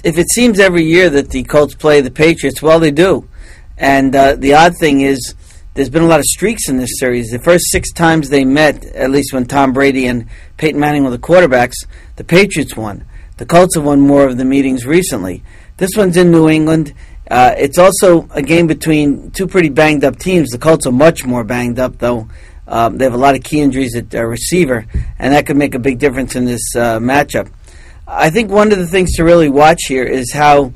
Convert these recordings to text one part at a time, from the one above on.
If it seems every year that the Colts play the Patriots, well, they do. And the odd thing is there's been a lot of streaks in this series. The first 6 times they met, at least when Tom Brady and Peyton Manning were the quarterbacks, the Patriots won. The Colts have won more of the meetings recently. This one's in New England. It's also a game between two pretty banged-up teams. The Colts are much more banged up, though. They have a lot of key injuries at receiver, and that could make a big difference in this matchup. I think one of the things to really watch here is how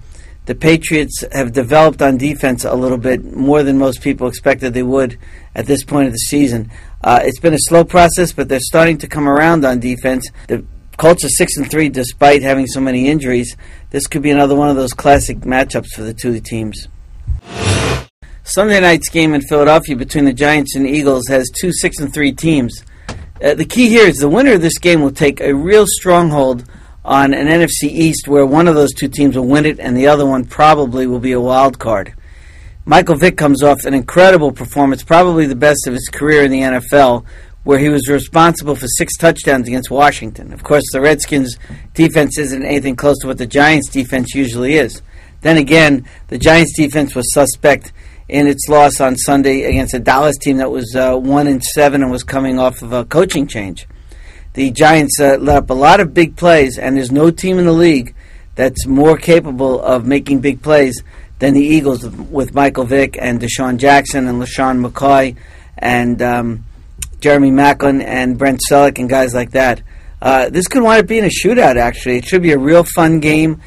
the Patriots have developed on defense a little bit more than most people expected they would at this point of the season. It's been a slow process, but they're starting to come around on defense. The Colts are 6-3 despite having so many injuries. This could be another one of those classic matchups for the two teams. Sunday night's game in Philadelphia between the Giants and Eagles has two 6-3 teams. The key here is the winner of this game will take a real stronghold on an NFC East where one of those two teams will win it and the other one probably will be a wild card. Michael Vick comes off an incredible performance, probably the best of his career in the NFL, where he was responsible for 6 touchdowns against Washington. Of course, the Redskins' defense isn't anything close to what the Giants' defense usually is. Then again, the Giants' defense was suspect in its loss on Sunday against a Dallas team that was 1-7 and was coming off of a coaching change. The Giants let up a lot of big plays, and there's no team in the league that's more capable of making big plays than the Eagles with Michael Vick and Deshaun Jackson and LaShawn McCoy and Jeremy Maclin and Brent Selleck and guys like that. This could wind up being a shootout, actually. It should be a real fun game.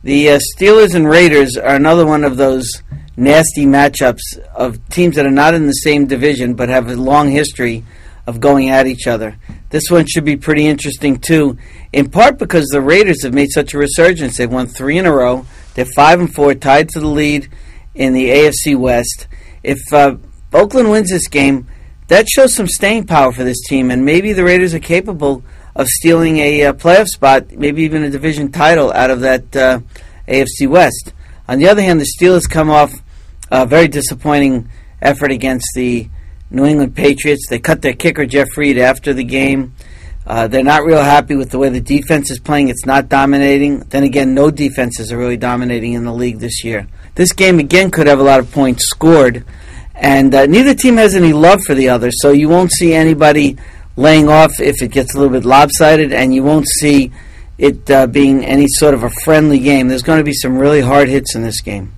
The Steelers and Raiders are another one of those nasty matchups of teams that are not in the same division but have a long history of going at each other. This one should be pretty interesting, too, in part because the Raiders have made such a resurgence. They've won 3 in a row. They're 5-4, tied to the lead in the AFC West. If Oakland wins this game, that shows some staying power for this team, and maybe the Raiders are capable of stealing a playoff spot, maybe even a division title out of that AFC West. On the other hand, the Steelers come off a very disappointing effort against the New England Patriots. They cut their kicker, Jeff Reed, after the game. They're not real happy with the way the defense is playing. It's not dominating. Then again, no defenses are really dominating in the league this year. This game, again, could have a lot of points scored. And neither team has any love for the other, so you won't see anybody laying off if it gets a little bit lopsided, and you won't see it being any sort of a friendly game. There's going to be some really hard hits in this game.